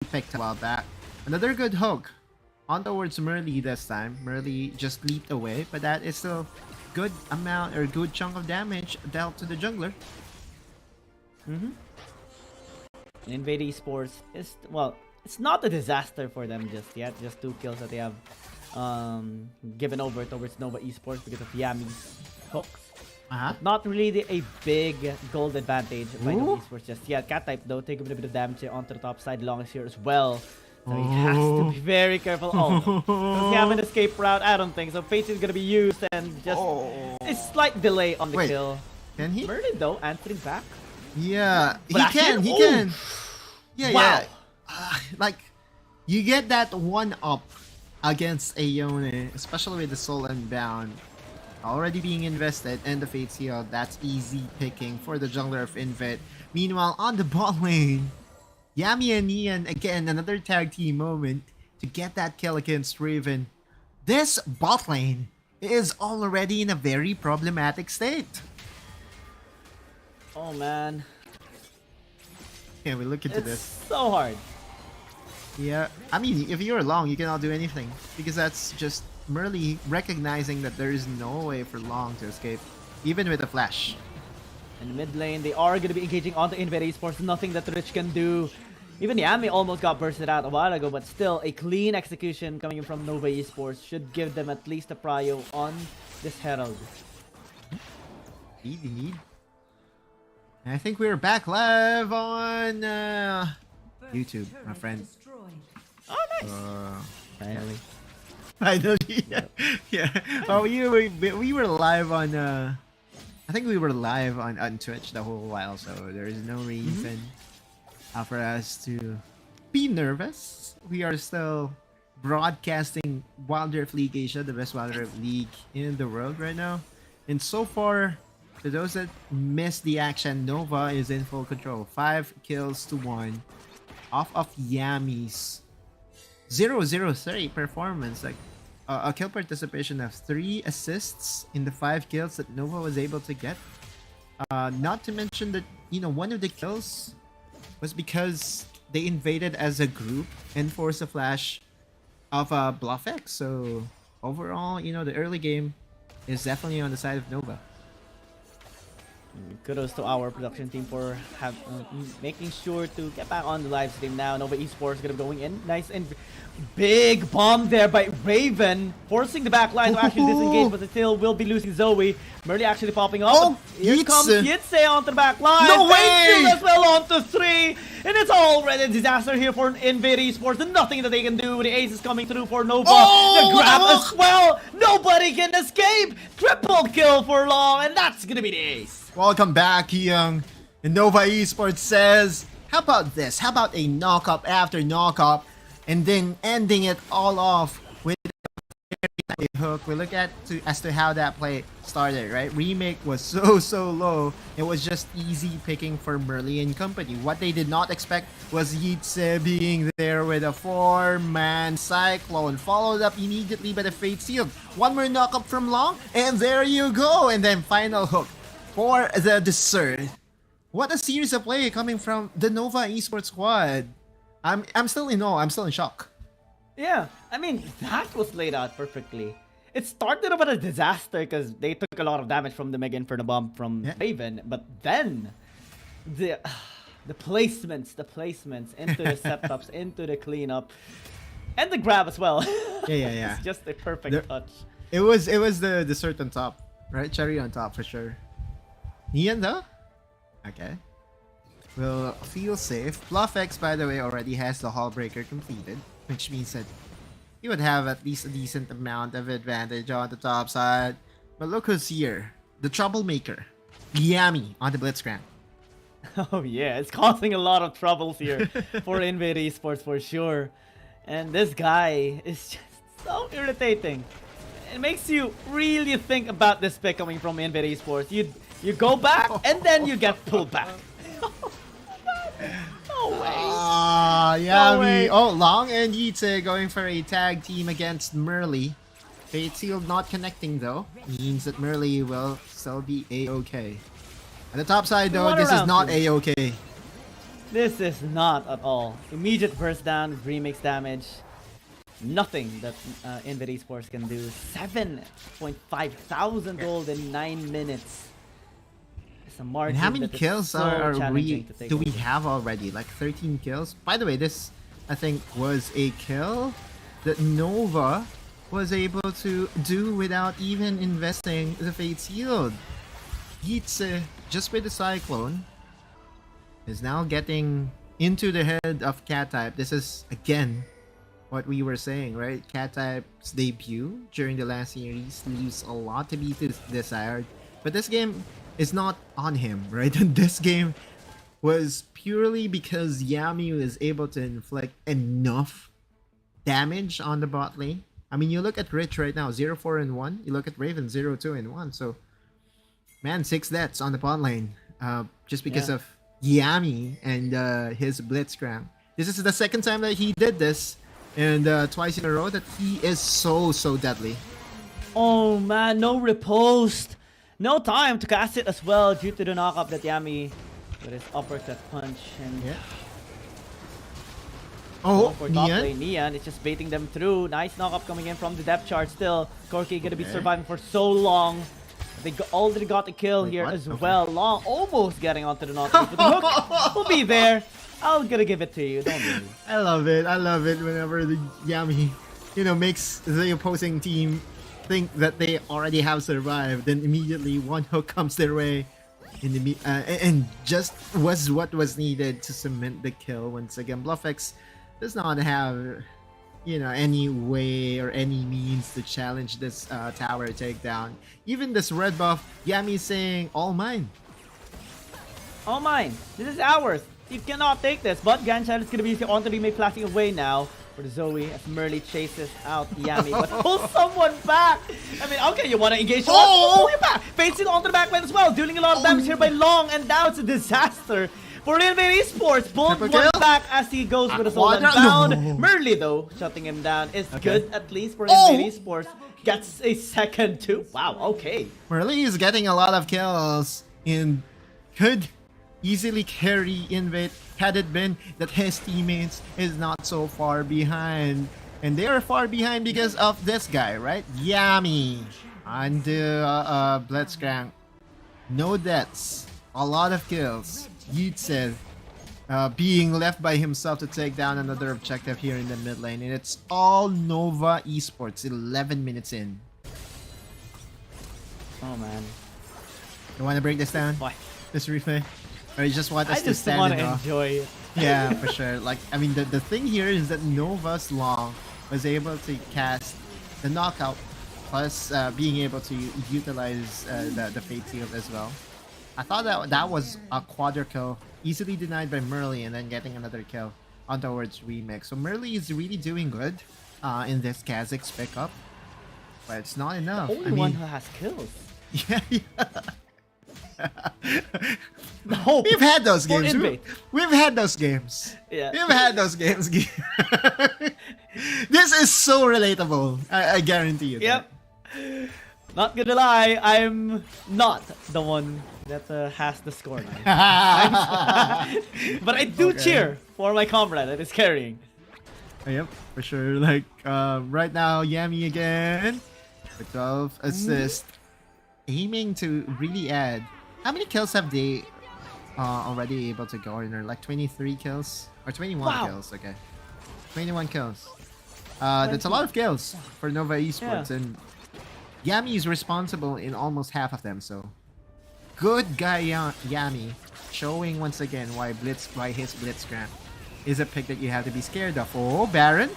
picked a while back. Another good hook. On towards Merly this time. Merly just leaped away, but that is still good amount or good chunk of damage dealt to the jungler. Invade Esports is, well, it's not a disaster for them just yet. Just 2 kills that they have given over towards Nova Esports because of Yami's hooks. Not really a big gold advantage by Nova Esports just yet. Cat type though, take a bit of damage onto the top side. Long is here as well. So he has to be very careful. Oh, does he have an escape route? I don't think so. Fate is gonna be used and just a slight delay on the kill. Can he? Merlin though answering back. Yeah, Flash he can. in? He Ooh. can. Yeah, Wow. yeah. Like, you get that one up against Aeone, especially with the Soul Unbound already being invested and the Fate Seal. That's easy picking for the jungler of Invid. Meanwhile, on the bot lane, Yami and Nian, again, another tag team moment to get that kill against Raven. This bot lane is already in a very problematic state. Oh man. Yeah, we look into It's this. so hard. Yeah, I mean, if you're long, you cannot do anything because that's just merely recognizing that there is no way for long to escape, even with a flash. In the mid lane, they are going to be engaging onto Invade Esports. Nothing that Rich can do. Even Yami almost got bursted out a while ago, but still a clean execution coming from Nova Esports should give them at least a prio on this Herald. Indeed. And I think we're back live on YouTube, my friend. Oh, nice. Finally. Finally, yeah. Oh, we were live on. I think we were live on Twitch the whole while, so there is no reason for us to be nervous. We are still broadcasting Wild Rift League Asia, the best Wild Rift League in the world right now. And so far, to those that missed the action, Nova is in full control. 5 kills to 1 off of Yami's 0-0-3 performance. Like a kill participation of 3 assists in the 5 kills that Nova was able to get. Not to mention that, you know, one of the kills was because they invaded as a group and forced a flash of BluffX. So overall, you know, the early game is definitely on the side of Nova. Kudos to our production team for making sure to get back on the live stream now. Nova Esports gonna be going in. Nice and big bomb there by Raven, forcing the back line to actually disengage, but still will be losing Zoe. Merly actually popping up. Oh, here comes Yitse onto the back line. No way! Facefield as well onto 3. And it's already a disaster here for Invade Esports. And nothing that they can do. The ace is coming through for Nova. Oh, the grab as well. Nobody can escape. Triple kill for Long, and that's gonna be the ace. Welcome back, Young. And Nova Esports says, how about this? How about a knock-up after knock-up and then ending it all off with a hook? We look at as to how that play started, right? Remake was so low. It was just easy picking for Merly and company. What they did not expect was Yitse being there with a 4-man cyclone, followed up immediately by the Fate Seal. One more knock-up from Long, and there you go. And then final hook for the dessert. What a series of play coming from the Nova Esports squad. I'm still in awe. I'm still in shock. Yeah, I mean, that was laid out perfectly. It started off as a disaster because they took a lot of damage from the Mega Inferno Bomb from Raven, but then the placements into the setups, into the cleanup, and the grab as well. Yeah. It's just a perfect touch. It was the dessert on top, right? Cherry on top for sure. Nian though? Okay. We'll feel safe. BluffX, by the way, already has the Hall Breaker completed, which means that he would have at least a decent amount of advantage on the top side. But look who's here. The troublemaker. Yami on the Blitzcrank. Oh yeah, it's causing a lot of troubles here for Invade Esports for sure. And this guy is just so irritating. It makes you really think about this pick coming from Invade Esports. You go back and then you get pulled back. No way. Yami. Oh, Long and Yitse going for a tag team against Merly. Fate Seal not connecting though. Means that Merly will still be A-OK. On the top side though, this is not A-OK. This is not at all. Immediate burst down, remix damage. Nothing that Invid Esports can do. 7.5 thousand gold in 9 minutes. It's a margin. And how many that is kills so are we challenging to take do we over. have already? Like 13 kills. By the way, this I think was a kill that Nova was able to do without even investing the Fate Shield. Gitze, just with the Cyclone, is now getting into the head of Cat-Type. This is, again, what we were saying, right? Cat-Type's debut during the last series leaves a lot to be desired. But this game is not on him, right? This game was purely because Yami was able to inflict enough damage on the bot lane. I mean, you look at Rich right now, 0-4-1. You look at Raven, 0-2-1. So, man, 6 deaths on the bot lane. Just because of Yami and his Blitzcrank. This is the second time that he did this. And twice in a row that he is so deadly. Oh man, no riposte. No time to cast it as well due to the knockup that Yami with his uppercut punch. And Oh, for top Nian. lane, Nian is just baiting them through. Nice knockup coming in from the depth chart still. Corki gonna be surviving for so long. They already got the kill here what? as well. Long, almost getting onto the knockup. But the hook will be there. I'm gonna give it to you. Don't worry. I love it. I love it whenever the Yami, makes the opposing team think that they already have survived. Then immediately one hook comes their way, and just was what was needed to cement the kill. Once again, BluffX does not have, any way or any means to challenge this tower takedown. Even this red buff, Yami is saying, "All mine." All mine. This is ours. You cannot take this. But Ganshad is going to be on the remake flashing away now for the Zoe as Merly chases out Yami. But pull someone back. I mean, okay, you want to engage. Pull you back. Fates it onto the back lane as well. Dealing a lot of damage here by Long. And now it's a disaster for Invid Esports. Bolt one back as he goes with a soul unbound. No. Merly, though, shutting him down is good at least for Invid Esports. Gets a second too. Wow, okay. Merly is getting a lot of kills and could easily carry Invade had it been that his teammates is not so far behind. And they are far behind because of this guy, right? Yami on the Blitzcrank. No deaths, a lot of kills. Yitze being left by himself to take down another objective here in the mid lane. And it's all Nova Esports, 11 minutes in. Oh, man. You want to break this down? Why? This replay? Or you just want us I to just stand want in to awe? enjoy it. Yeah, for sure. Like, I mean, the thing here is that Nova's Long was able to cast the knockout, plus being able to utilize the Fate Shield as well. I thought that was a quadra kill, easily denied by Merly, and then getting another kill on towards Remix. So Merly is really doing good in this Kha'Zix pickup, but it's not enough. Only one who has kills. Yeah. No, We've had those for games. Invade. We've had those games. Yeah. We've had those games. This is so relatable. I guarantee you. Yep. Not gonna lie, I'm not the one that has the score line. But I do cheer for my comrade that is carrying. Yep, for sure. Like right now, Yami again with 12 assists, aiming to really add. How many kills have they already able to garner? Like 23 kills or 21 kills? Okay, 21 kills. That's a lot of kills for Nova Esports, and Yami is responsible in almost half of them. So good guy Yami, showing once again why his Blitzcrank is a pick that you have to be scared of. Oh, Baron.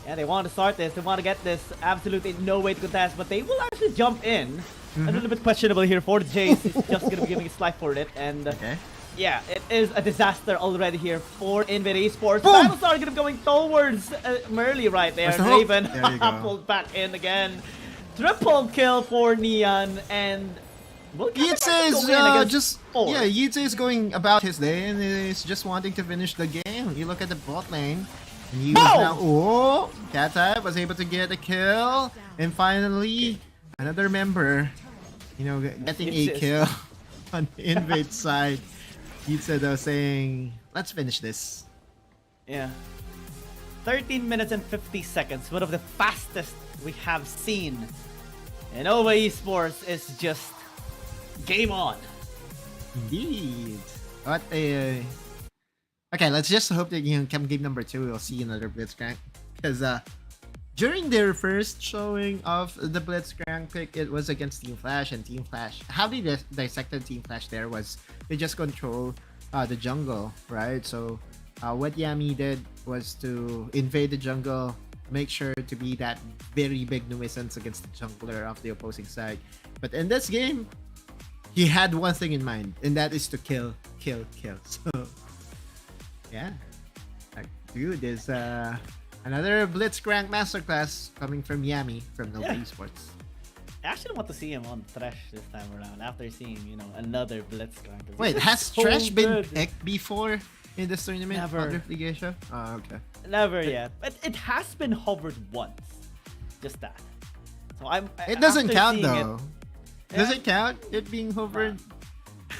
Yeah, they want to start this. They want to get this. Absolutely no way to contest, but they will actually jump in. A little bit questionable here for the Jace. He's just going to be giving a slide for it. And yeah, it is a disaster already here for Invid Esports. Battlestar going to be going towards Merly right there. Raven pulled back in again. Triple kill for Neon, and Yitze is Yitze is going about his day and is just wanting to finish the game. You look at the bot lane, and he was now Cat-Type was able to get a kill, and finally another member, getting a kill on the Invade side. Pizza though saying, let's finish this. Yeah. 13 minutes and 50 seconds. One of the fastest we have seen. And OMG Esports is just game on. Indeed. What a... Okay, let's just hope that come game number 2 we'll see another Blitzcrank. Because during their first showing of the Blitzcrank pick, it was against Team Flash, and Team Flash, how they dissected Team Flash there was they just control the jungle, right? So what Yami did was to invade the jungle, make sure to be that very big nuisance against the jungler of the opposing side. But in this game, he had one thing in mind, and that is to kill. So yeah, like, dude, there's another Blitzcrank masterclass coming from Yami from Nova Esports. I actually want to see him on Thresh this time around after seeing, another Blitzcrank. Wait, has so Thresh been good. picked before in this tournament? Never. Oh, okay. Never yet. But it has been hovered once. Just that. So It doesn't after count seeing though. Does it count? It being hovered?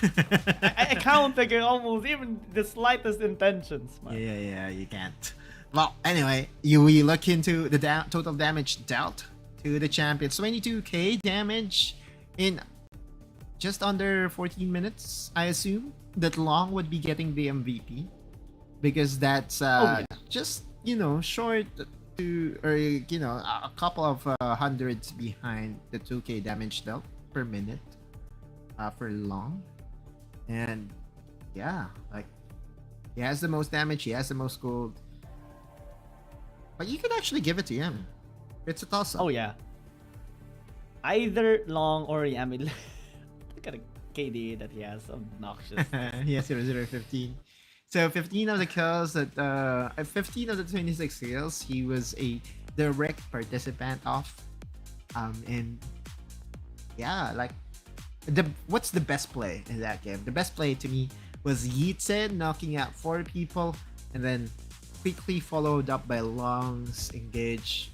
I can't figure almost even the slightest intentions, man. Yeah, you can't. Well, anyway, we look into the total damage dealt to the champions. 22k damage in just under 14 minutes, I assume. That Long would be getting the MVP. Because that's just, short to, or, a couple of hundreds behind the 2k damage dealt per minute for Long. And yeah, like, he has the most damage, he has the most gold. But you could actually give it to him. It's a toss-up. Oh yeah. Either Long or Yami. Look at the KD that he has, obnoxious. He has 0-0-15. So 15 of the kills that 15 of the 26 kills he was a direct participant of. And yeah, like what's the best play in that game? The best play to me was Yeetsen knocking out 4 people and then quickly followed up by Long's engage,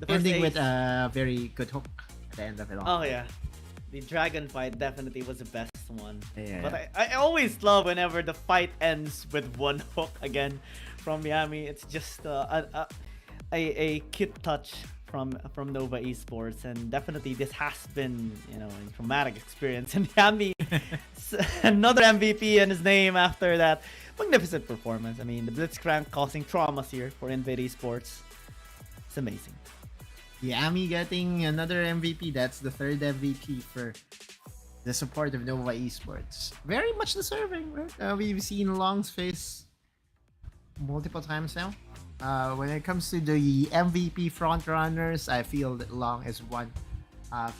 ending with a very good hook at the end of it all. Oh yeah, the dragon fight definitely was the best one. Yeah. But I always love whenever the fight ends with one hook again from Yami. It's just a cute touch from Nova Esports, and definitely this has been a traumatic experience. And Yami, another MVP in his name after that magnificent performance. I mean, the Blitzcrank causing traumas here for Invade Esports. It's amazing. Yami getting another MVP. That's the 3rd MVP for the support of Nova Esports. Very much deserving, right? We've seen Long's face multiple times now. When it comes to the MVP frontrunners, I feel that Long is one of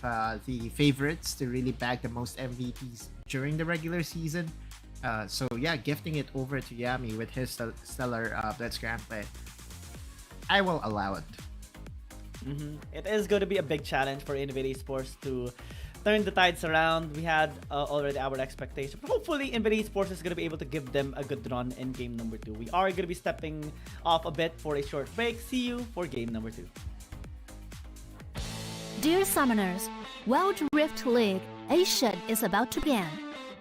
the favorites to really bag the most MVPs during the regular season. So yeah, gifting it over to Yami with his stellar Blitzcrank play, I will allow it. It is going to be a big challenge for Invade Esports to turn the tides around. We had already our expectation, but hopefully Invade Esports is going to be able to give them a good run in game number 2. We are going to be stepping off a bit for a short break. See you for game number 2. Dear Summoners, Wild Rift League Asia is about to begin.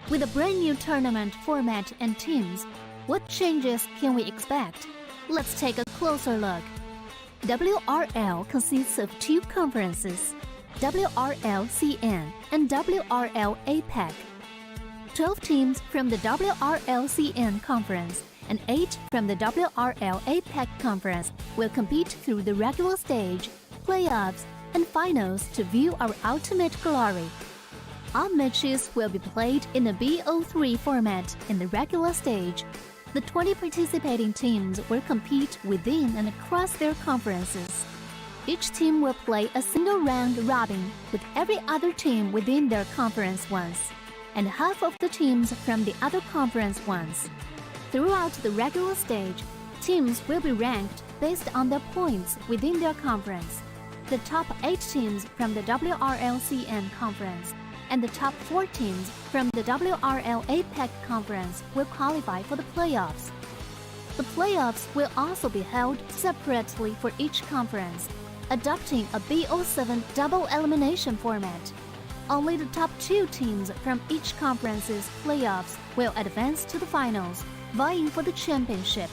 With a brand new tournament format and teams, what changes can we expect? Let's take a closer look. WRL consists of 2 conferences, WRL CN and WRL APAC. 12 teams from the WRL CN conference and 8 from the WRL APAC conference will compete through the regular stage, playoffs, and finals to view our ultimate glory. All matches will be played in a BO3 format in the regular stage. The 20 participating teams will compete within and across their conferences. Each team will play a single round robin with every other team within their conference once, and half of the teams from the other conference once. Throughout the regular stage, teams will be ranked based on their points within their conference. The top 8 teams from the WRLCN conference and the top 4 teams from the WRL APAC conference will qualify for the playoffs. The playoffs will also be held separately for each conference, adopting a BO7 double elimination format. only the top 2 teams from each conference's playoffs will advance to the finals, vying for the championship.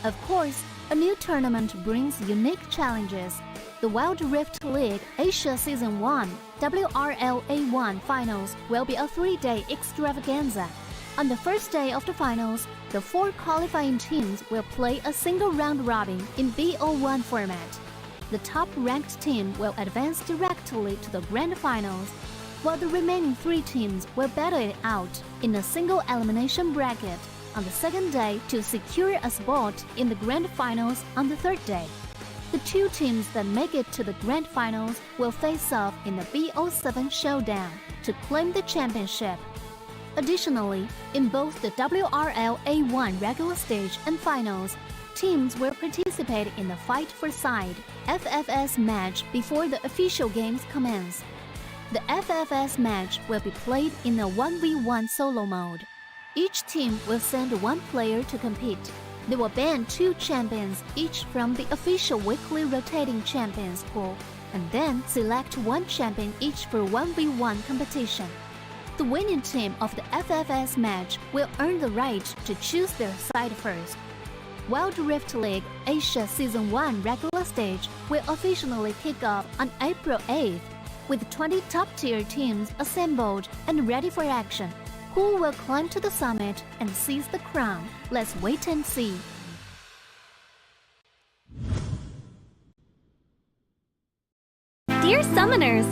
Of course, a new tournament brings unique challenges. The Wild Rift League Asia Season 1 WRL A1 Finals will be a 3-day extravaganza. On the first day of the finals, the 4 qualifying teams will play a single round robin in BO3 format. The top-ranked team will advance directly to the grand finals, while the remaining 3 teams will battle it out in a single elimination bracket on the second day to secure a spot in the grand finals on the third day. The 2 teams that make it to the grand finals will face off in the BO7 showdown to claim the championship. Additionally, in both the WRL A1 regular stage and finals, teams will participate in the Fight for Side FFS match before the official games commence. The FFS match will be played in a 1v1 solo mode. Each team will send 1 player to compete. They will ban 2 champions each from the official weekly rotating champions pool, and then select 1 champion each for 1v1 competition. The winning team of the FFS match will earn the right to choose their side first. Wild Rift League Asia Season 1 regular stage will officially kick off on April 8th, with 20 top-tier teams assembled and ready for action. Who will climb to the summit and seize the crown? Let's wait and see. Dear Summoners,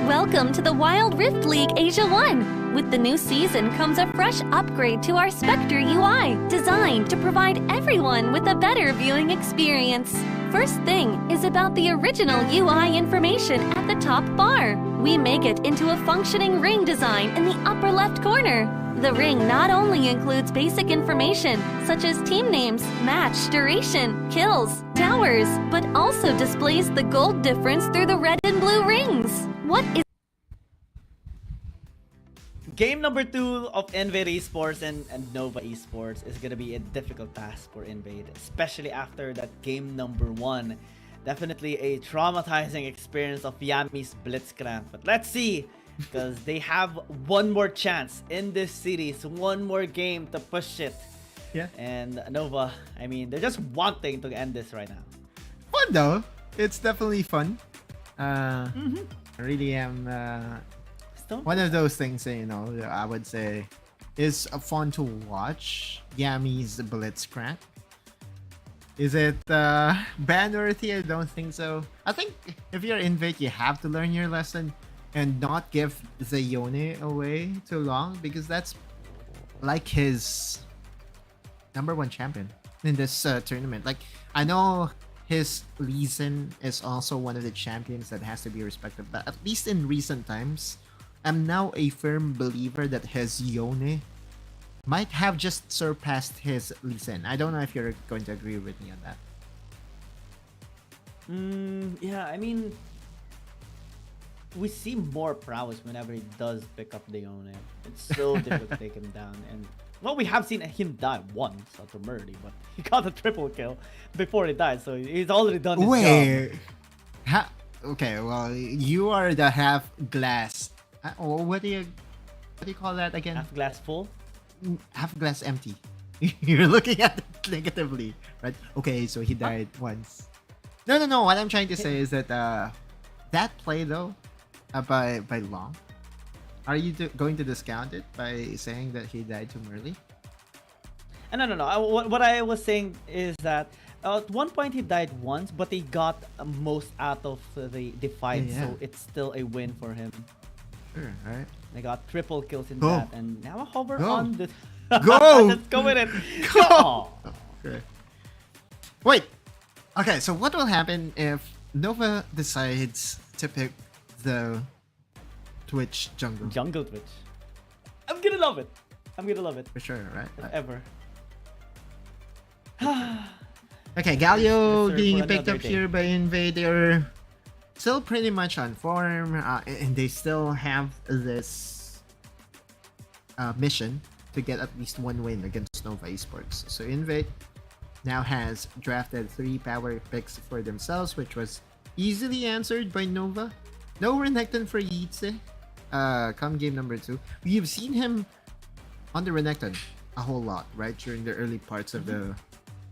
welcome to the Wild Rift League Asia 1. With the new season comes a fresh upgrade to our Spectre UI, designed to provide everyone with a better viewing experience. First thing is about the original UI information at the top bar. We make it into a functioning ring design in the upper left corner. The ring not only includes basic information such as team names, match duration, kills, towers, but also displays the gold difference through the red and blue rings. What is Game number 2 of Invade Esports and Nova Esports is gonna be a difficult task for Invade, especially after that game number 1. Definitely a traumatizing experience of Yami's Blitzcrank. But let's see, because they have one more chance in this series, one more game to push it. Yeah. And Nova, I mean, they're just wanting to end this right now. Fun though. It's definitely fun. I really am. One of those things, you know, I would say is fun to watch. Yami's Blitzcrank. Is it ban worthy? I don't think so. I think if you're Invade, you have to learn your lesson and not give the Yone away too long, because that's like his #1 champion in this tournament. Like, I know his Lee Sin is also one of the champions that has to be respected, but at least in recent times, I'm now a firm believer that his Yone might have just surpassed his Lee Sin. I don't know if you're going to agree with me on that. Yeah, I mean, we see more prowess whenever he does pick up the Yone. It's so difficult to take him down. And well, we have seen him die once to Murdy, but he got a triple kill before he died, so he's already done his job. Okay, well, you are the half glass. What do you call that again? Half glass full? Half glass empty. You're looking at it negatively, right? Okay, so he died once. No. What I'm trying to say is that that play though, by Long, are you going to discount it by saying that he died too early? No. What I was saying is that at one point he died once, but he got most out of the fight, Yeah. so it's still a win for him. Sure, alright. They got triple kills in Go. that, and now a hover Go. on the. Go! Let's go with it. Go! Go! Okay. Wait. Okay, so what will happen if Nova decides to pick the Twitch jungle? Jungle Twitch. I'm gonna love it. For sure, right? If ever. Okay, Galio Let's being serve for picked another up day. here by Invade. They're still pretty much on form, and they still have this mission to get at least one win against Nova Esports. So Invade now has drafted 3 power picks for themselves, which was easily answered by Nova. No Renekton for Yitze. come game number 2, we've seen him on the Renekton a whole lot, right, during the early parts of the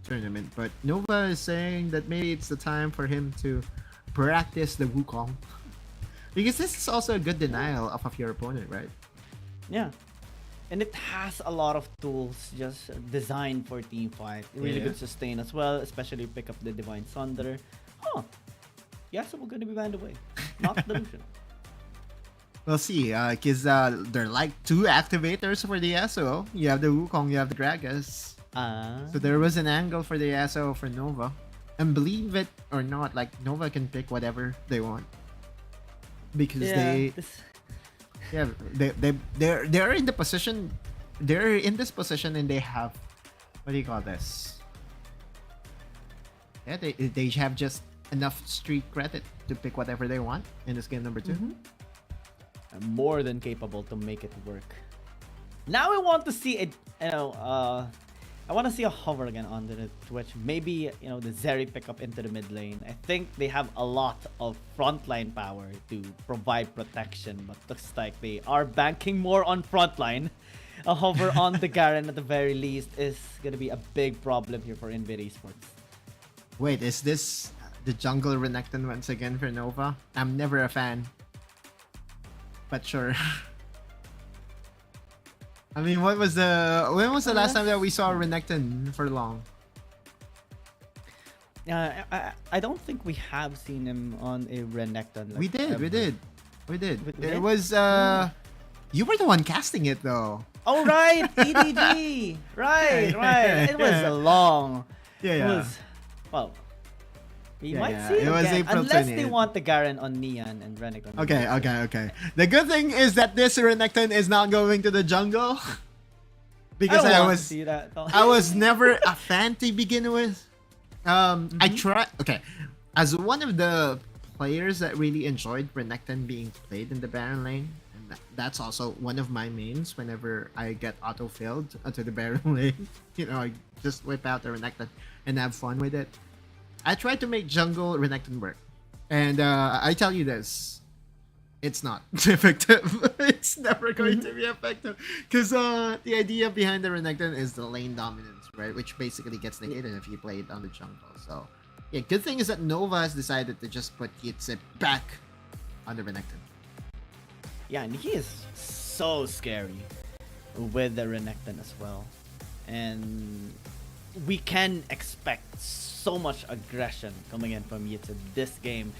tournament. But Nova is saying that maybe it's the time for him to practice the Wukong. Because this is also a good denial of your opponent, right? Yeah. And it has a lot of tools just designed for teamfight. Really good sustain as well, especially pick up the Divine Sunder. Huh. Yes, we're going to be banned away. Not delusional. We'll see, because they're like 2 activators for the Yasuo. You have the Wukong, you have the Gragas. So there was an angle for the Yasuo for Nova. And believe it or not, like, Nova can pick whatever they want. Because they're in the position, they're in this position and they have, what do you call this? Yeah, they have just enough street credit to pick whatever they want in this game number 2. I'm more than capable to make it work. Now I want to see it, I want to see a hover again on the Twitch. Maybe, the Zeri pick up into the mid lane. I think they have a lot of frontline power to provide protection, but looks like they are banking more on frontline. A hover on the Garen at the very least is going to be a big problem here for INV Esports. Wait, is this the jungle Renekton once again for Nova? I'm never a fan. But sure. I mean, when was the last time that we saw Renekton for long? I don't think we have seen him on a Renekton. Like, we did. did? It was you were the one casting it though. Oh right, JDG. right. It was long. It was, well, we might see it again, April unless 28th. they want the Garen on Neon and Renekton. Okay. The good thing is that this Renekton is not going to the jungle. Because I was never a fan to begin with. I tried. Okay, as one of the players that really enjoyed Renekton being played in the Baron lane, and that's also one of my mains. Whenever I get auto-filled onto the Baron lane, I just whip out the Renekton and have fun with it. I tried to make jungle Renekton work, and I tell you this, it's not effective. It's never going to be effective because the idea behind the Renekton is the lane dominance, right? Which basically gets negated if you play it on the jungle. So, yeah, good thing is that Nova has decided to just put Kitse back on the Renekton. Yeah, and he is so scary with the Renekton as well, and we can expect so much aggression coming in from Yitze this game.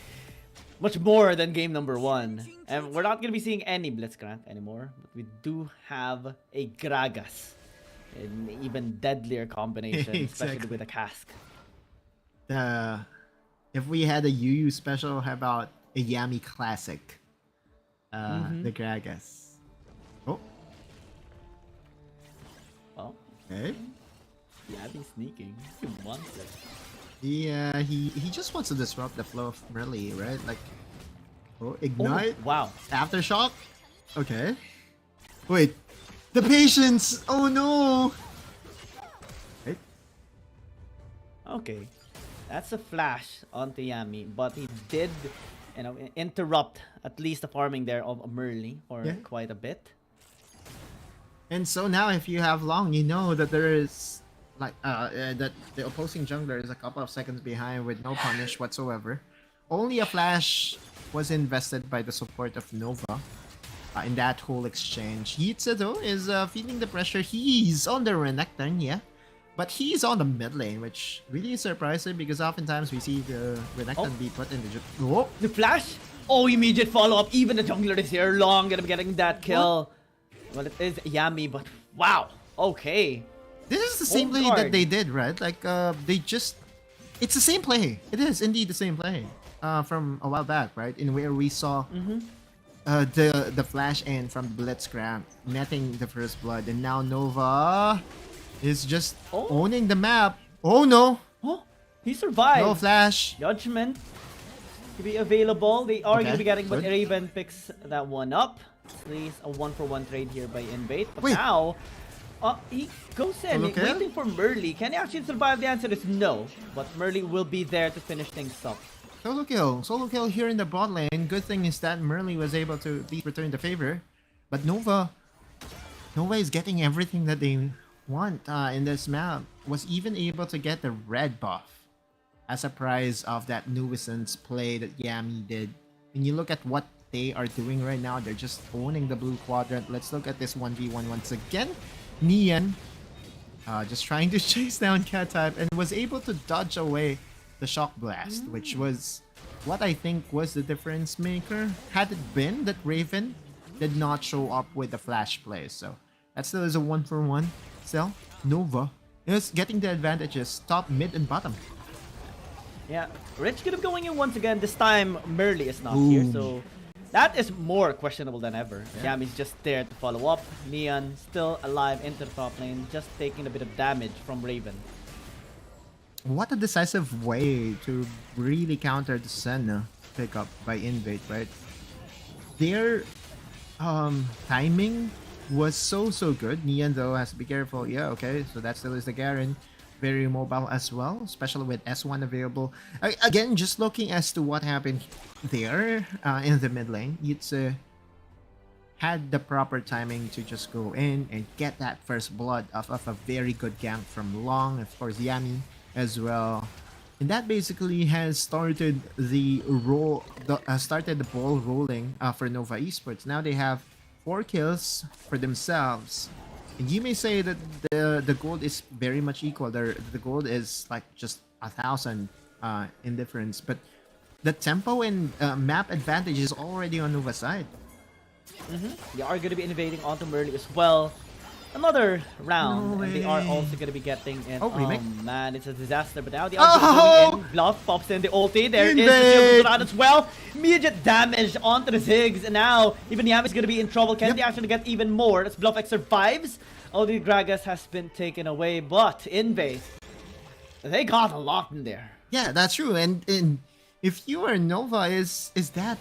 Much more than game number 1. And we're not going to be seeing any Blitzcrank anymore. But we do have a Gragas. An even deadlier combination, especially with a cask. If we had a UU special, how about a Yami Classic? The Gragas. Oh. Well, okay. Yami sneaking. He wants it. Yeah, he just wants to disrupt the flow of Merly, right? Like, ignite. Oh, wow. Aftershock. Okay. Wait, the patience. Oh no. Wait. Okay, that's a flash onto Yami, but he did, interrupt at least the farming there of Merly for quite a bit. And so now, if you have long, you know that there is. That the opposing jungler is a couple of seconds behind with no punish whatsoever. Only a flash was invested by the support of Nova in that whole exchange. Yitze though is feeling the pressure. He's on the Renekton, yeah, but he's on the mid lane, which really is surprising because oftentimes we see the Renekton be put in the the flash. Immediate follow up. Even the jungler is here. Long gonna be getting that kill. Well, it is Yami, but wow. Okay. This is the same play that they did, right? Like, it's the same play. It is indeed the same play from a while back, right? In where we saw the flash in from Blitzcrank netting the first blood, and now Nova is just owning the map. Oh no! Oh, he survived. No flash. Judgment to be available. They are going to be getting, but Raven picks that one up. At least a 1-for-1 trade here by Invade. But now. He goes in, waiting for Merly. Can he actually survive? The answer is no. But Merly will be there to finish things up. Solo kill here in the bot lane. Good thing is that Merly was able to at least return the favor. But Nova is getting everything that they want in this map. Was even able to get the red buff as a prize of that nuisance play that Yami did. When you look at what they are doing right now, they're just owning the blue quadrant. Let's look at this 1v1 once again. Nian just trying to chase down Cat-type and was able to dodge away the shock blast, which was what I think was the difference maker. Had it been that Raven did not show up with the flash play, so that still is a 1-for-1. Still, Nova is getting the advantages top, mid, and bottom. Yeah, Rich could have going in once again. This time, Merly is not here, so that is more questionable than ever. Yami's just there to follow up. Neon still alive into the top lane, just taking a bit of damage from Raven. What a decisive way to really counter the Senna pickup by Invade, right? Their timing was so good. Neon though has to be careful. Yeah, okay, so that still is the Garen. Very mobile as well, especially with S1 available. Again, just looking as to what happened there in the mid lane, it's had the proper timing to just go in and get that first blood off of a very good gank from Long, of course Yami as well. And that basically has started the started the ball rolling for Nova Esports. Now they have 4 kills for themselves. And you may say that the gold is very much equal. The gold is like just 1,000 in difference, but the tempo and map advantage is already on Nova's side. They are going to be invading onto Merly as well. Another round, and they are also going to be getting in. Oh, remake. Man, it's a disaster. But now they are going in. Bluff pops in the ulti. There is the shield around as well. Immediate damage onto the Ziggs. And now even Yami is going to be in trouble. Can they actually get even more? As BluffX survives. Oh, the Gragas has been taken away. But Invade, they got a lot in there. Yeah, that's true. And if you are Nova, is that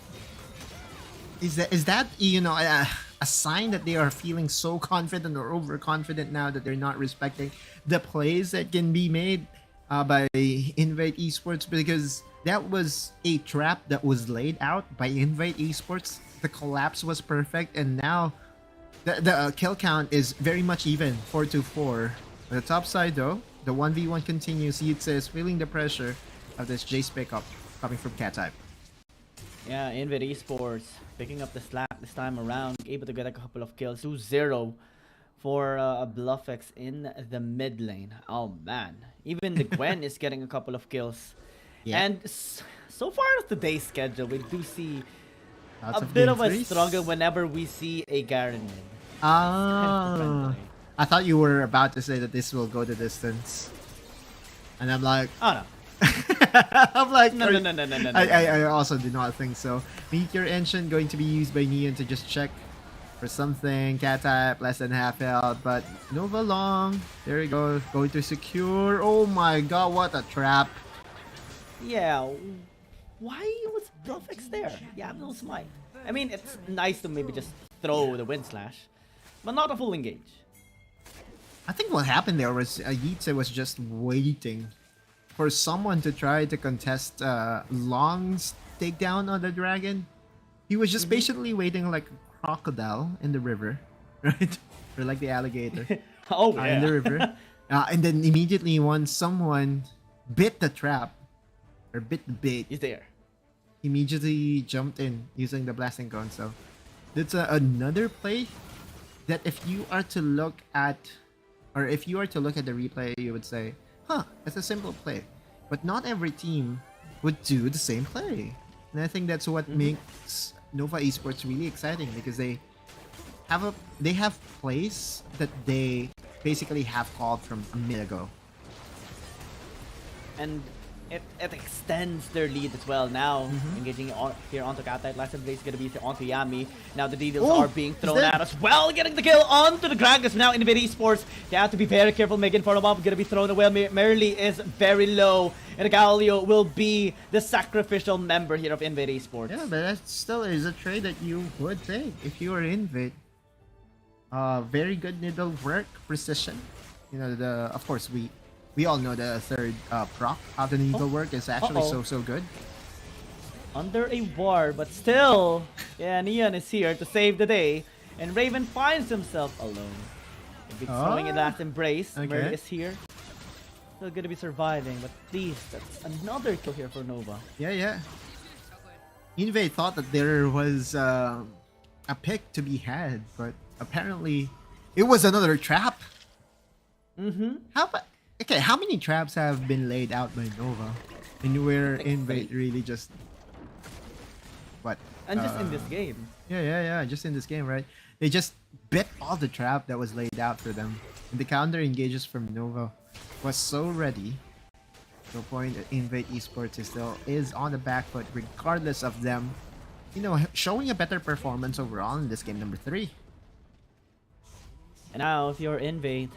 you know a sign that they are feeling so confident or overconfident now that they're not respecting the plays that can be made by Invade Esports? Because that was a trap that was laid out by Invade Esports. The collapse was perfect, and now the kill count is very much even, 4-4. On the top side though, the 1v1 continues. Yitze is feeling the pressure of this Jace pickup coming from Cat-type. Yeah, Invade Esports picking up the slack this time around, able to get a couple of kills. 2-0 for BluffX in the mid lane. Oh man, even the Gwen is getting a couple of kills. Yeah. And so far as today's schedule, we do see a bit of a struggle whenever we see a Garen mid. I thought you were about to say that this will go the distance. And I'm like, oh no. I'm like, no. I also do not think so. Meteor Engine going to be used by Neon to just check for something. Cat-type less than half health, but Nova Long, there we go, going to secure. Oh my god, what a trap. Yeah, why was BluffX there? Yeah, no smite. I mean, it's nice to maybe just throw the Wind Slash, but not a full engage. I think what happened there was Yitze was just waiting for someone to try to contest Long's takedown on the dragon. He was just patiently waiting like a crocodile in the river, right? Or like the alligator in the river. And then immediately once someone bit the trap, or bit the bait, he's there. He immediately jumped in using the blasting cone. So that's another play that if you are to look at, or if you are to look at the replay, you would say, huh, it's a simple play. But not every team would do the same play. And I think that's what makes Nova Esports really exciting, because they have plays that they basically have called from a minute ago. And it extends their lead as well now. Engaging here onto Cat-type. Last place is going to be onto Yami. Now the details are being thrown out as well. Getting the kill onto the Gragas. Now Invade Esports. You have to be very careful making for a mob. Going to be thrown away. Merly is very low. And Galio will be the sacrificial member here of Invade Esports. Yeah, but that still is a trade that you would take if you are Invade. Very good needle work, precision. You know, of course we all know the third proc of the needle work is actually so good. under a war, but still, yeah, Neon is here to save the day, and Raven finds himself alone. He'll be throwing a last embrace. Okay. Murray is here. Still gonna be surviving, but please, that's another kill here for Nova. Yeah. Inve thought that there was a pick to be had, but apparently it was another trap. How many traps have been laid out by Nova? And where Inve really just what? And just in this game. Yeah, just in this game, right? They just bit all the trap that was laid out for them. And the counter engages from Nova was so ready. To a point that Invade Esports is on the back foot regardless of them, showing a better performance overall in this game number 3. And now, if you're Invade,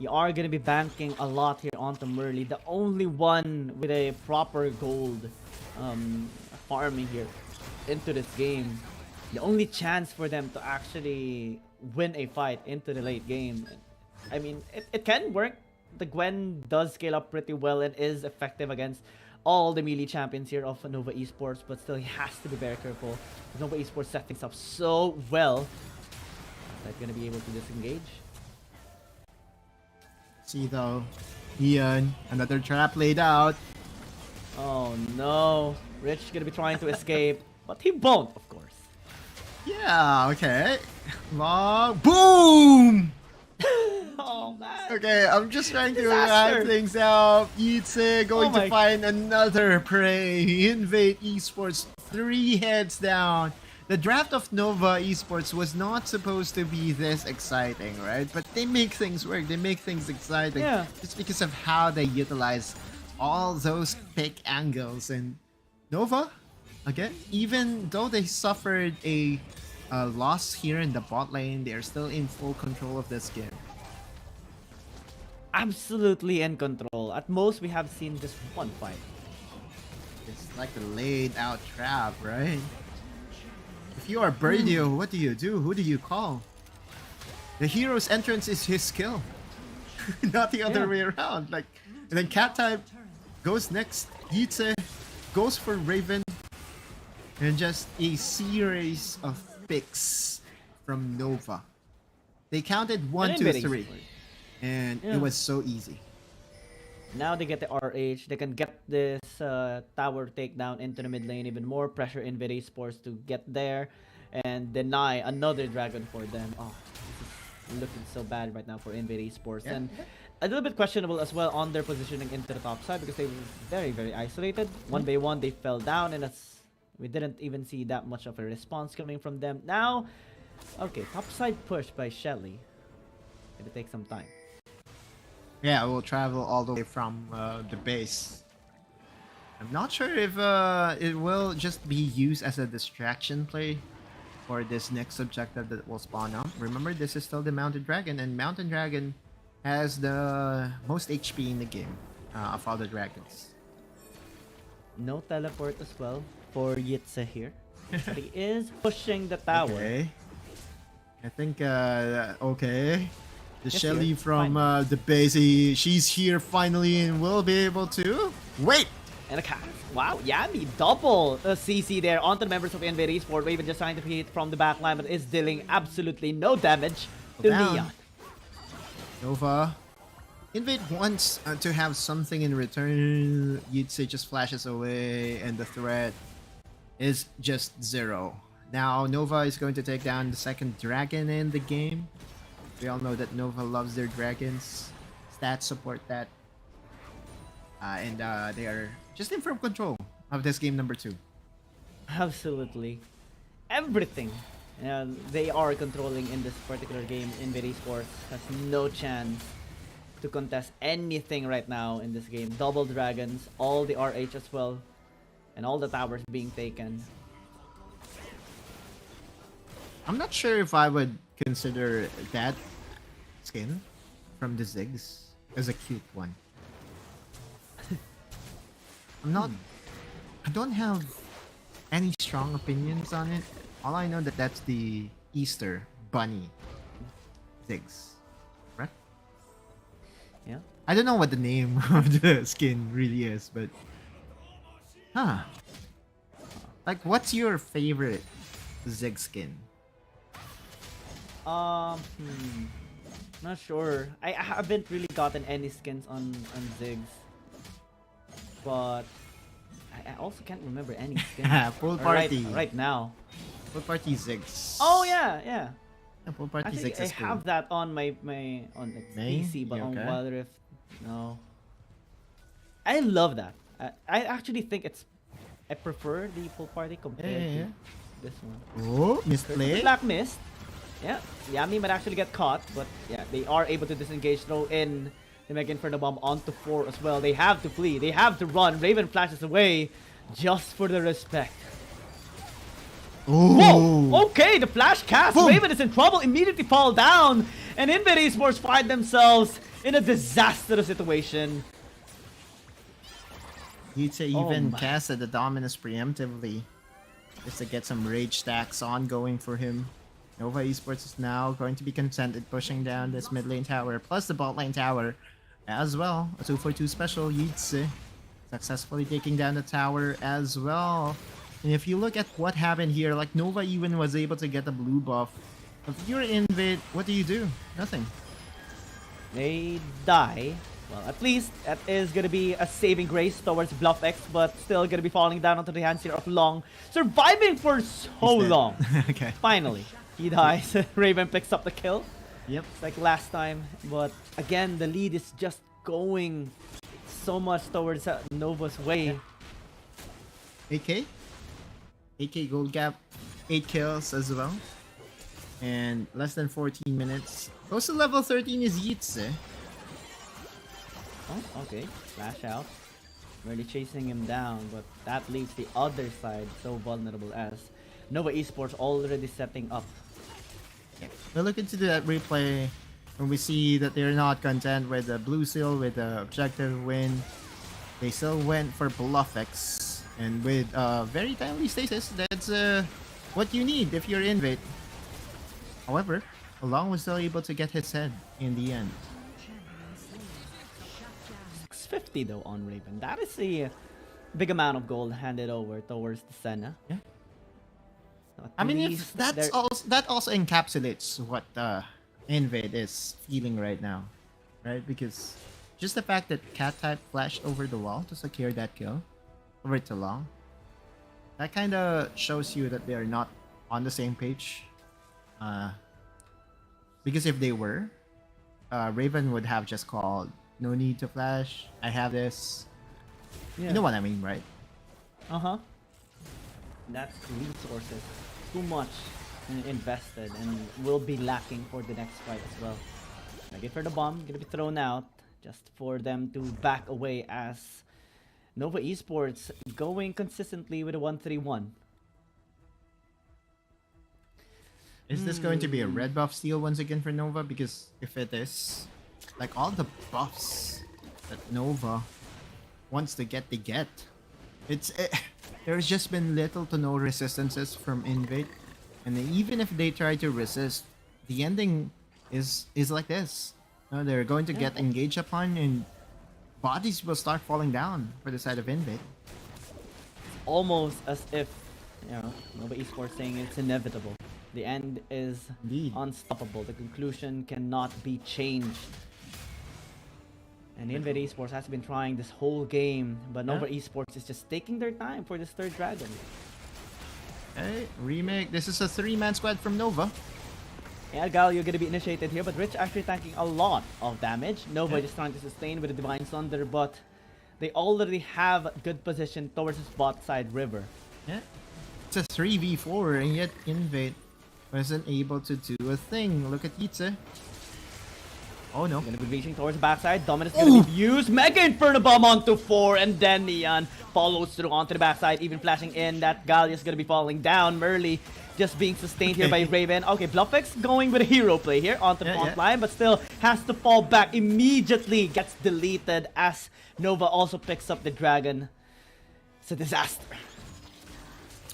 you are going to be banking a lot here onto Murley, the only one with a proper gold farming here into this game. The only chance for them to actually win a fight into the late game. I mean, it can work. The Gwen does scale up pretty well and is effective against all the melee champions here of Nova Esports, but still he has to be very careful. Nova Esports set things up so well that he's going to be able to disengage. See though, Ian, another trap laid out. Oh no, Rich gonna be trying to escape, but he won't, of course. Yeah, okay. Long boom! Oh man. Okay, I'm just trying to Disaster. wrap things out. Yitze going Oh my- to find another prey. Invade Esports 3 heads down. The draft of Nova Esports was not supposed to be this exciting, right? But they make things work. They make things exciting. Yeah. Just because of how they utilize all those pick angles. And Nova, again, even though they suffered a loss here in the bot lane, they are still in full control of this game. Absolutely in control. At most, we have seen just one fight. It's like a laid out trap, right? If you are Birdio, what do you do? Who do you call? The hero's entrance is his skill, not the other Yeah. way around. Like, and then Cat type goes next. Yitze goes for Raven, and just a series of picks from Nova. They counted 1, And 2, Invade 3, Esports. and Yeah. it was so easy. Now they get the RH. They can get this tower takedown into the mid lane. Even more pressure in Invade Esports to get there and deny another dragon for them. Oh, this is looking so bad right now for Invade Esports. Yeah. And a little bit questionable as well on their positioning into the top side because they were very, very isolated. One by one, they fell down, and we didn't even see that much of a response coming from them. Now, okay, top side push by Shelly. It'll take some time. Yeah, we'll travel all the way from the base. I'm not sure if it will just be used as a distraction play for this next objective that will spawn up. Remember, this is still the Mountain Dragon, and Mountain Dragon has the most HP in the game of all the dragons. No teleport as well for Yitze here. But he is pushing the tower. Okay. I think, okay. The Yes, Shelly here. from Fine. the base, she's here finally and will be able to... Wait! And a cast. Wow, Yami double CC there onto the members of Invade Esports. Raven just trying to hit from the back line, but is dealing absolutely no damage to Down. Neon. Nova. Invade wants to have something in return. You'd say just flashes away, and the threat is just 0. Now Nova is going to take down the second dragon in the game. We all know that Nova loves their dragons. Stats support that. And they are just in firm control of this game number 2. Absolutely. Everything they are controlling in this particular game. Invade Esports has no chance to contest anything right now in this game. Double dragons, all the RH as well, and all the towers being taken. I'm not sure if I would consider that skin from the Ziggs as a cute one. I don't have any strong opinions on it. All I know that's the Easter bunny Ziggs, right? Yeah. I don't know what the name of the skin really is, but Like, what's your favorite Zig skin? Not sure. I haven't really gotten any skins on Ziggs, but I also can't remember any skins. Full Or party. right now. Full party Zigs. Oh yeah. Yeah, full party I think Zigs I is cool. have that on my on the Main? PC, but You on okay? Wild Rift, no. I love that. I actually think I prefer the full party compared Yeah. to this one. Oh, The misplay. Black Mist. Yeah, Yami might actually get caught, but yeah, they are able to disengage, throw in the Mega Inferno Bomb onto 4 as well. They have to flee, they have to run. Raven flashes away just for the respect. Ooh. Whoa! Okay, the flash cast. Boom. Raven is in trouble, immediately fall down. And INV Esports find themselves in a disastrous situation. You'd say Oh even my. casted the Dominus preemptively just to get some rage stacks ongoing for him. Nova Esports is now going to be contented pushing down this mid lane tower plus the bot lane tower as well. A 2-for-2 special, you'd say. Successfully taking down the tower as well. And if you look at what happened here, like Nova even was able to get the blue buff. If you're Invid, what do? Nothing. They die. Well, at least that is going to be a saving grace towards BluffX, but still going to be falling down onto the hands here of Long. Surviving for so He's dead. long. Okay. Finally, he dies. Raven picks up the kill. Yep. It's like last time, but again, the lead is just going so much towards Nova's way. 8k? 8k gold gap, 8 kills as well. And less than 14 minutes. Close to level 13 is Yitze. Oh, okay. Flash out. Really chasing him down, but that leaves the other side so vulnerable as Nova Esports already setting up. Yeah. We'll look into that replay when we see that they're not content with the blue seal, with the objective win. They still went for BluffX. And with very timely stasis, that's what you need if you're Invade. However, Long was still able to get his head in the end. 650 though on Raven. That is a big amount of gold handed over towards the Senna. Yeah. So at I mean, if least that's they're- also that also encapsulates what Invade is feeling right now, right? Because just the fact that Cat type flashed over the wall to secure that kill over to Long, that kind of shows you that they are not on the same page. Because if they were, Raven would have just called, "No need to flash. I have this." Yeah. You know what I mean, right? Uh-huh. That's resources. Too much invested and will be lacking for the next fight as well. Again for the bomb, gonna be thrown out just for them to back away as Nova Esports going consistently with a 1-3-1. Is this going to be a red buff steal once again for Nova? Because if it is, like all the buffs that Nova wants to get, they get. There's just been little to no resistances from Invade, and even if they try to resist, the ending is like this. They're going to get engaged upon, and bodies will start falling down for the side of Invade. Almost as if, Nova Esports saying it's inevitable. The end is Indeed. unstoppable. The conclusion cannot be changed. And Invade Esports has been trying this whole game, but Nova Esports is just taking their time for this third dragon. Okay, remake. This is a 3-man squad from Nova. Yeah, Gal, you're gonna be initiated here, but Rich actually tanking a lot of damage. Nova just trying to sustain with the Divine Thunder, but they already have good position towards his bot side river. Yeah. It's a 3v4, and yet Invade wasn't able to do a thing. Look at Yitze. Oh no. Gonna be reaching towards the backside. Dominus gonna be used. Mega Inferno Bomb onto 4, and then Neon follows through onto the backside, even flashing in. That Gallia's gonna be falling down. Merly just being sustained here by Raven. Okay, BluffX going with a hero play here onto the front line, but still has to fall back. Immediately gets deleted as Nova also picks up the dragon. It's a disaster.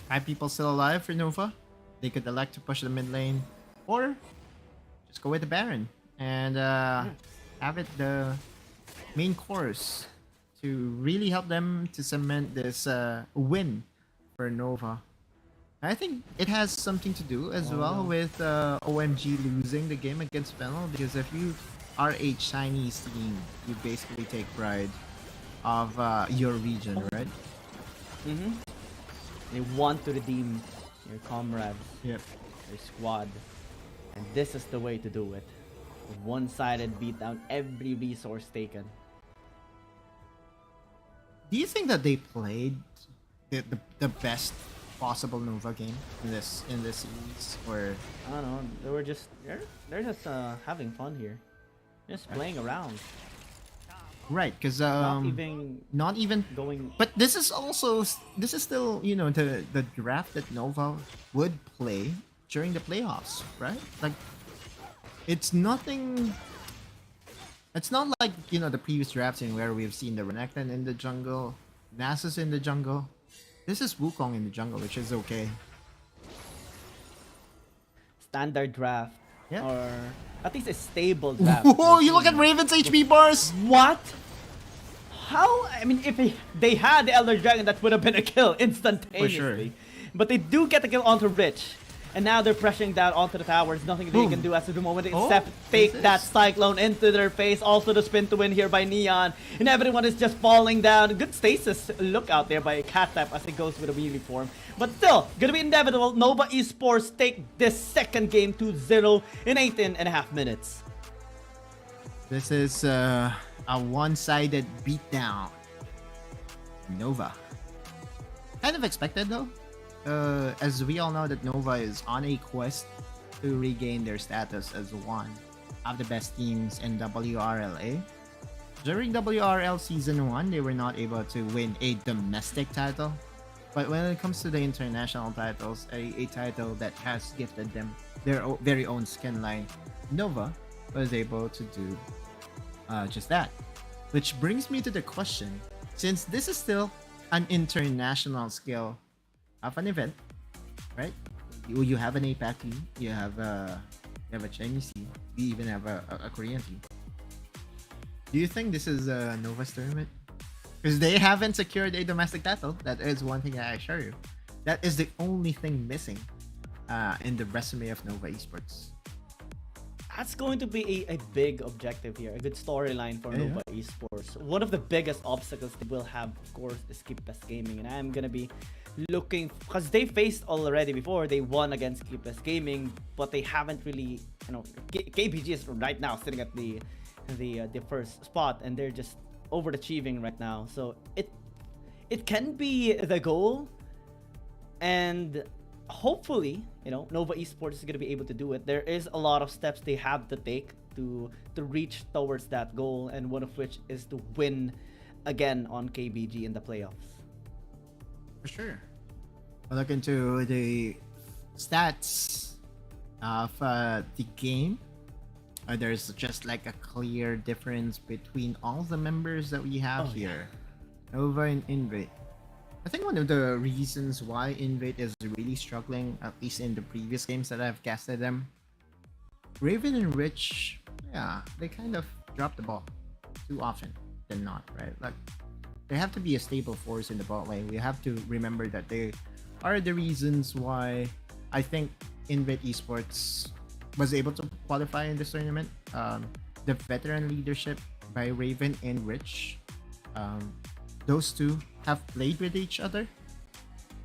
5 people still alive for Nova. They could elect to push the mid lane, or just go with the Baron and have it the main course to really help them to cement this win for Nova. I think it has something to do as Oh, well no. with OMG losing the game against Fennel, because if you are a Chinese team, you basically take pride of your region, right? Mm-hmm. They want to redeem your comrades, Yep. your squad. And this is the way to do it. A one-sided beatdown, every resource taken. Do you think that they played the best possible Nova game in this series, or I don't know. They're just having fun here, just playing around, right? Because not even not even. going. But this is still, you know, the draft that Nova would play during the playoffs, right? Like, it's nothing. It's not like, you know, the previous drafts in where we've seen the Renekton in the jungle, Nasus in the jungle. This is Wukong in the jungle, which is okay. Standard draft, Yeah. or at least a stable draft. Whoa, you look at Raven's HP bars! What? How? I mean, if they had the Elder Dragon, that would have been a kill instantaneously. But they do get the kill onto Rich. And now they're pressuring down onto the towers. Nothing they can do as of the moment. Except take that Cyclone into their face. Also the spin to win here by Neon. And everyone is just falling down. Good stasis look out there by Cat Type as it goes with a melee form. But still, gonna be inevitable. Nova Esports take this second game 2-0 in 18.5 minutes. This is a one-sided beatdown. Nova. Kind of expected though. As we all know that Nova is on a quest to regain their status as one of the best teams in WRLA. During WRL Season 1, they were not able to win a domestic title. But when it comes to the international titles, a title that has gifted them their very own skin line, Nova was able to do just that. Which brings me to the question, since this is still an international scale of an event, right? You have an APAC team, you have a Chinese team, you even have a Korean team. Do you think this is Nova's tournament? Because they haven't secured a domestic title. That is one thing I assure you. That is the only thing missing in the resume of Nova Esports. That's going to be a big objective here, a good storyline for Nova Esports. One of the biggest obstacles they will have, of course, is Keep Best Gaming, and I'm gonna be looking, because they faced already before. They won against Keep Best Gaming, but they haven't really, you know, KBG is right now sitting at the first spot, and they're just overachieving right now. So it can be the goal, and hopefully, you know, Nova Esports is going to be able to do it. There is a lot of steps they have to take to reach towards that goal, and one of which is to win again on KBG in the playoffs. For sure. I'll look into the stats of the game. There's just like a clear difference between all the members that we have here. Nova and Invade. I think one of the reasons why Invade is really struggling, at least in the previous games that I've casted them, Raven and Rich, yeah, they kind of drop the ball too often than not, right? Like, they have to be a stable force in the bot lane. We have to remember that they are the reasons why I think Invade Esports was able to qualify in this tournament. The veteran leadership by Raven and Rich, those two have played with each other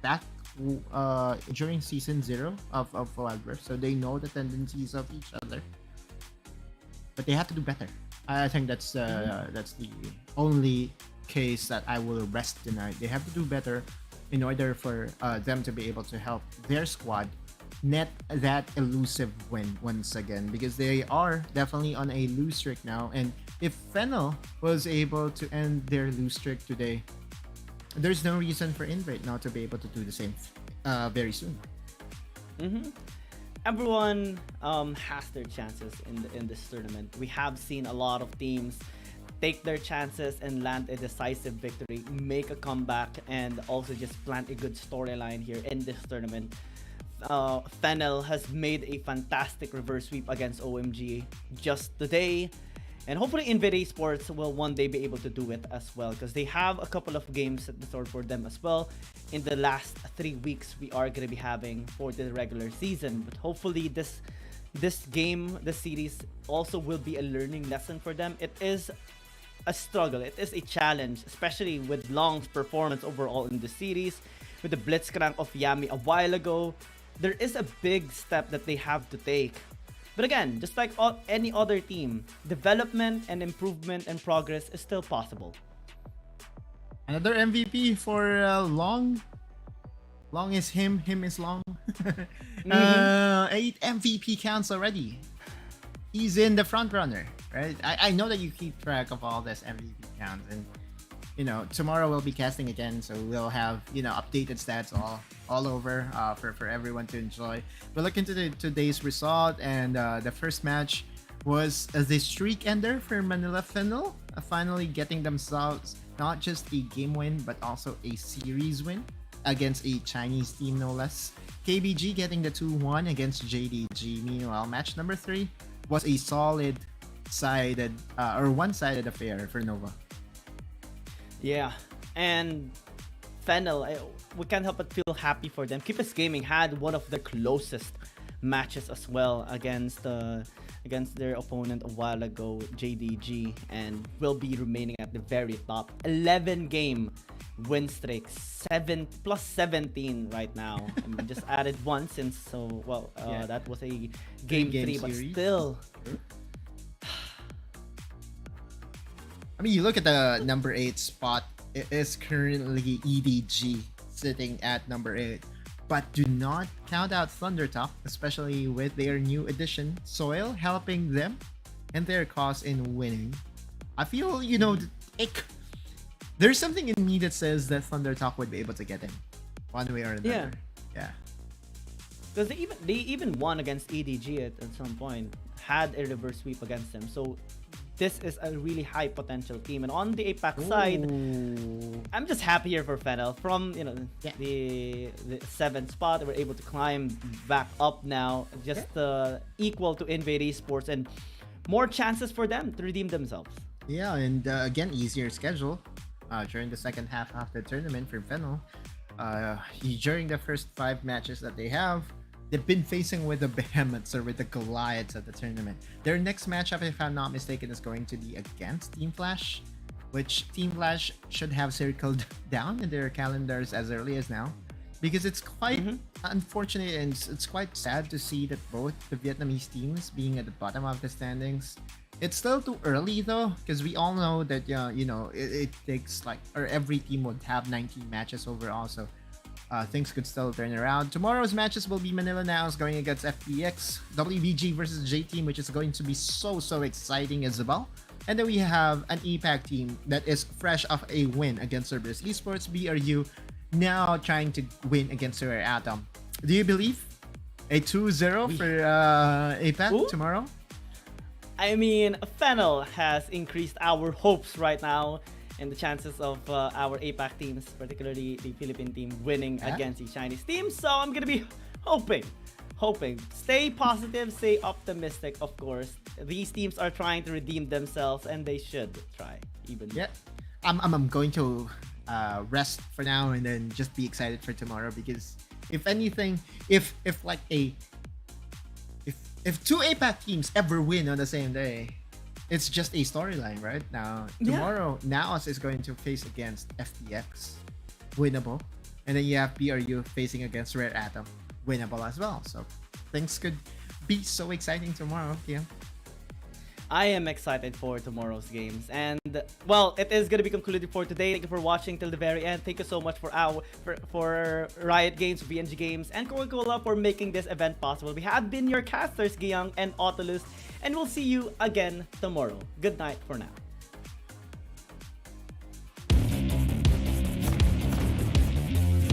back during season 0 of Wild Rift, so they know the tendencies of each other. But they have to do better. I think that's the only case that I will rest tonight. They have to do better in order for them to be able to help their squad net that elusive win once again, because they are definitely on a lose streak now, and if Fennel was able to end their lose streak today, there's no reason for Invade not to be able to do the same very soon. Everyone has their chances in this tournament. We have seen a lot of teams take their chances and land a decisive victory, make a comeback, and also just plant a good storyline here in this tournament. Fennel has made a fantastic reverse sweep against OMG just today, And hopefully INV Esports will one day be able to do it as well, because they have a couple of games at the store for them as well. In the last 3 weeks, we are going to be having for the regular season. But hopefully this series also will be a learning lesson for them. It is a struggle. It is a challenge, especially with Long's performance overall in the series. With the Blitzcrank of Yami a while ago, there is a big step that they have to take. But again, just like any other team, development and improvement and progress is still possible. Another MVP for Long. Long is him is Long. 8 MVP counts already. He's in the front runner, right? I know that you keep track of all this MVP counts, and you know, tomorrow we'll be casting again, so we'll have, you know, updated stats all over for everyone to enjoy. We'll look into today's result, and the first match was the streak ender for Manila FL, finally getting themselves not just a game win but also a series win against a Chinese team, no less. KBG getting the 2-1 against JDG. Meanwhile, match number 3 was a solid-sided or one-sided affair for Nova. Yeah, and Fennel, we can't help but feel happy for them. Keepers Gaming had one of the closest matches as well against their opponent a while ago, JDG, and will be remaining at the very top. 11-game win streak, 7+17 right now. I mean, just added one since that was a game 3, but series. still. I mean, you look at the number 8 spot, it is currently EDG sitting at number 8. But do not count out Thundertop, especially with their new addition, Soil, helping them and their cause in winning. I feel, you know, there's something in me that says that Thundertop would be able to get in one way or another. Yeah. Because they even won against EDG at some point, had a reverse sweep against them. So this is a really high potential team. And on the APAC side, I'm just happier for Fennel. From the 7th spot, we're able to climb back up now, just equal to INV Esports, and more chances for them to redeem themselves. Yeah, and again, easier schedule during the second half of the tournament for Fennel. During the first 5 matches that they have, they've been facing with the behemoths or with the Goliaths of the tournament. Their next matchup, if I'm not mistaken, is going to be against Team Flash, which Team Flash should have circled down in their calendars as early as now, because it's quite unfortunate and it's quite sad to see that both the Vietnamese teams being at the bottom of the standings. It's still too early though, because we all know that it takes every team would have 19 matches overall, so things could still turn around. Tomorrow's matches will be Manila Nows going against FPX, WBG versus J Team, which is going to be so exciting as well. And then we have an EPAC team that is fresh off a win against Cerberus Esports, BRU, now trying to win against Rare Atom. Do you believe a 2-0 for APAC tomorrow? I mean, Fennel has increased our hopes right now, and the chances of our APAC teams, particularly the Philippine team, winning against the Chinese team. So I'm gonna be hoping. Stay positive, stay optimistic, of course. These teams are trying to redeem themselves, and they should try even more. Yeah, I'm going to rest for now and then just be excited for tomorrow, because if anything, if 2 APAC teams ever win on the same day, it's just a storyline, right? Now, tomorrow, Naos is going to face against FTX, winnable. And then you have BRU facing against Rare Atom, winnable as well. So, things could be so exciting tomorrow, yeah. I am excited for tomorrow's games. And, well, it is going to be concluded for today. Thank you for watching till the very end. Thank you so much for Riot Games, BNG Games, and Coca-Cola for making this event possible. We have been your casters, Giyang and Autolus, and we'll see you again tomorrow. Good night for now.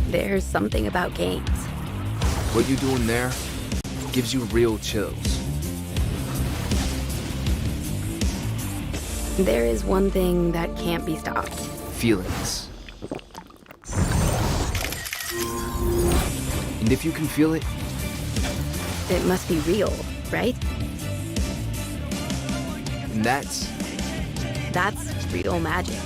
There's something about games. What you're doing there gives you real chills. There is one thing that can't be stopped. Feelings. And if you can feel it, It must be real, right? and that's That's real magic.